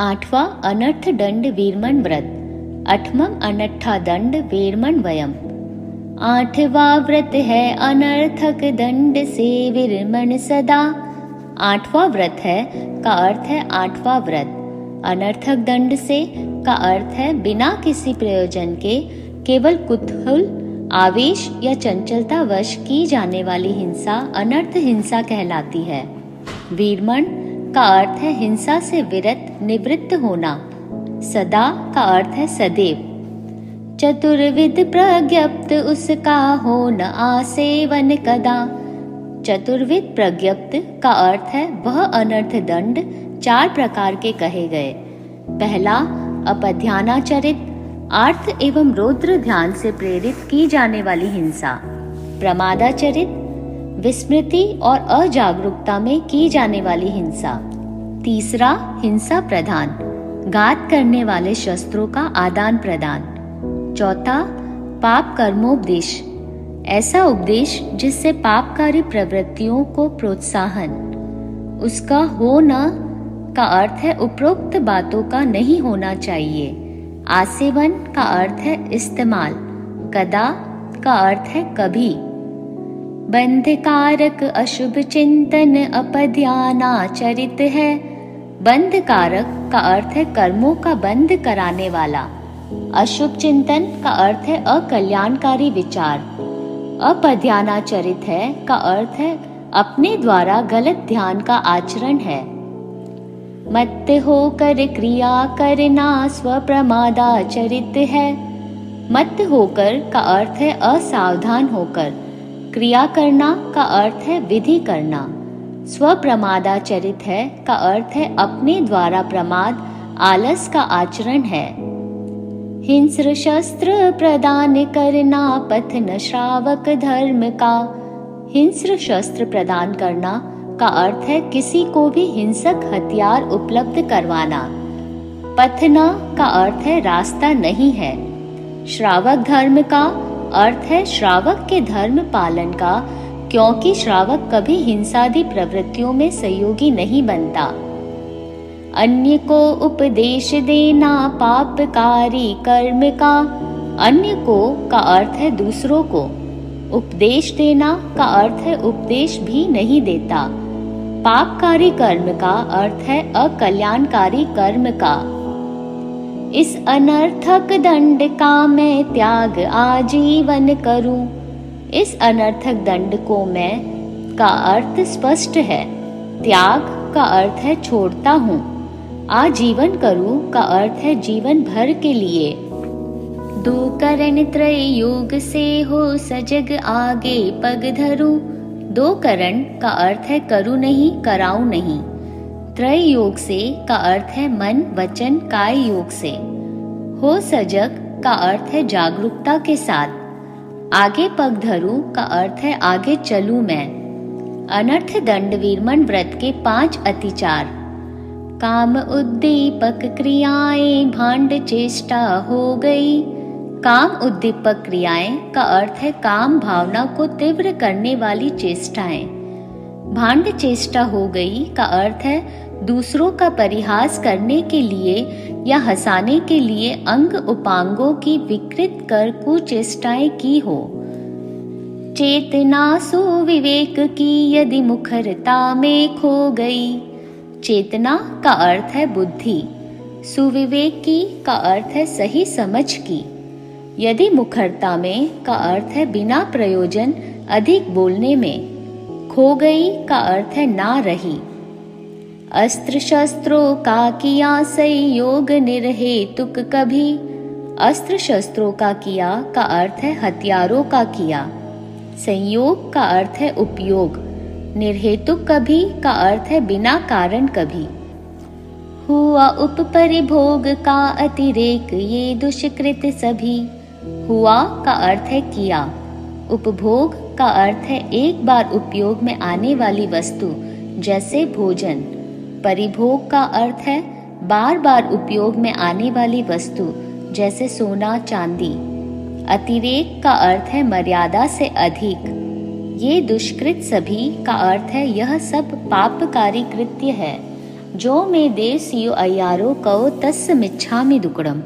आठवां अनर्थ दंड वीरमण व्रत। अठमं अनट्ठा दंड वीरमण वयम। आठवां व्रत है अनर्थक दंड से वीरमण सदा। आठवां व्रत है का अर्थ है आठवां व्रत। अनर्थक दंड से का अर्थ है बिना किसी प्रयोजन के केवल कुतूहल, आवेश या चंचलता वश की जाने वाली हिंसा अनर्थ हिंसा कहलाती है। वीरमण का अर्थ है हिंसा से विरत, निवृत्त होना। सदा का अर्थ है सदैव। चतुर्विध प्रज्ञप्त उसका हो न आसेवन कदा। चतुर्विध प्रज्ञप्त का अर्थ है वह अनर्थ दंड 4 प्रकार के कहे गए। पहला अपध्यानाचरित, आर्थ एवं रौद्र ध्यान से प्रेरित की जाने वाली हिंसा। प्रमादाचरित, विस्मृति और अजागरूकता में की जाने वाली हिंसा। तीसरा हिंसा प्रधान, घात करने वाले शस्त्रों का आदान प्रदान। चौथा पाप कर्मोपदेश, ऐसा उपदेश जिससे पापकारी प्रवृत्तियों को प्रोत्साहन। उसका हो न का अर्थ है उपरोक्त बातों का नहीं होना चाहिए। आसेवन का अर्थ है इस्तेमाल। कदा का अर्थ है कभी। बंधकारक अशुभ चिंतन अपध्यानाचरित है। बंधकारक का अर्थ है कर्मों का बंध कराने वाला। अशुभ चिंतन का अर्थ है अकल्याणकारी विचार। अपध्यानाचरित है का अर्थ है अपने द्वारा गलत ध्यान का आचरण है। मत्त होकर क्रिया करना स्वप्रमादाचरित है। मत्त होकर का अर्थ है असावधान होकर। क्रिया करना का अर्थ है विधि करना। स्वप्रमादाचरित है का अर्थ है अपने द्वारा प्रमाद, आलस का आचरण है। हिंस्र शस्त्र प्रदान करना पथ न श्रावक धर्म का। हिंस्र शस्त्र प्रदान करना का अर्थ है किसी को भी हिंसक हथियार उपलब्ध करवाना। पथना का अर्थ है रास्ता नहीं है। श्रावक धर्म का अर्थ है श्रावक के धर्म पालन का, क्योंकि श्रावक कभी हिंसादि प्रवृत्तियों में सहयोगी नहीं बनता। अन्य को उपदेश देना पापकारी कर्म का। अन्य को का अर्थ है दूसरों को। उपदेश देना का अर्थ है उपदेश भी नहीं देता। पापकारी कर्म का अर्थ है अकल्याणकारी कर्म का। इस अनर्थक दंड का मैं त्याग आजीवन करूं। इस अनर्थक दंड को मैं का अर्थ स्पष्ट है। त्याग का अर्थ है छोड़ता हूँ। आजीवन करूं का अर्थ है जीवन भर के लिए। दो करण त्रय योग से हो सजग आगे पग धरूं। दो करण का अर्थ है करूं नहीं, कराऊं नहीं। त्रय योग से का अर्थ है मन, वचन, काय योग से। हो सजग का अर्थ है जागरूकता के साथ। आगे पग धरूं का अर्थ है आगे चलूं मैं। अनर्थ दंड वीरमण व्रत के 5 अतिचार। काम उद्दीपक क्रियाएं भांड चेष्टा हो गई। काम उद्दीपक क्रियाएं का अर्थ है काम भावना को तीव्र करने वाली चेष्टाएं। भांड चेष्टा हो गई का अर्थ है दूसरों का परिहास करने के लिए या हंसाने के लिए अंग उपांगों की विकृत कर कुचेष्टाएं की हो। चेतना सुविवेक की यदि मुखरता में खो गई। चेतना का अर्थ है बुद्धि। सुविवेक की का अर्थ है सही समझ की। यदि मुखरता में का अर्थ है बिना प्रयोजन अधिक बोलने में। खो गई का अर्थ है ना रही। अस्त्र शस्त्रों का किया संयोग निर्हेतुक कभी। अस्त्र शस्त्रों का किया का अर्थ है हथियारों का किया। संयोग का अर्थ है उपयोग। निर्हेतुक कभी का अर्थ है बिना कारण कभी। हुआ उपपरिभोग का अतिरेक ये दुष्कृत सभी। हुआ का अर्थ है किया। उपभोग का अर्थ है एक बार उपयोग में आने वाली वस्तु जैसे भोजन। परिभोग का अर्थ है बार बार उपयोग में आने वाली वस्तु जैसे सोना, चांदी। अतिरेक का अर्थ है मर्यादा से अधिक। ये दुष्कृत सभी का अर्थ है यह सब पापकारी कृत्य है। जो मे देसियो अय्यारो कहो तस्य मिच्छामि दुक्कडम।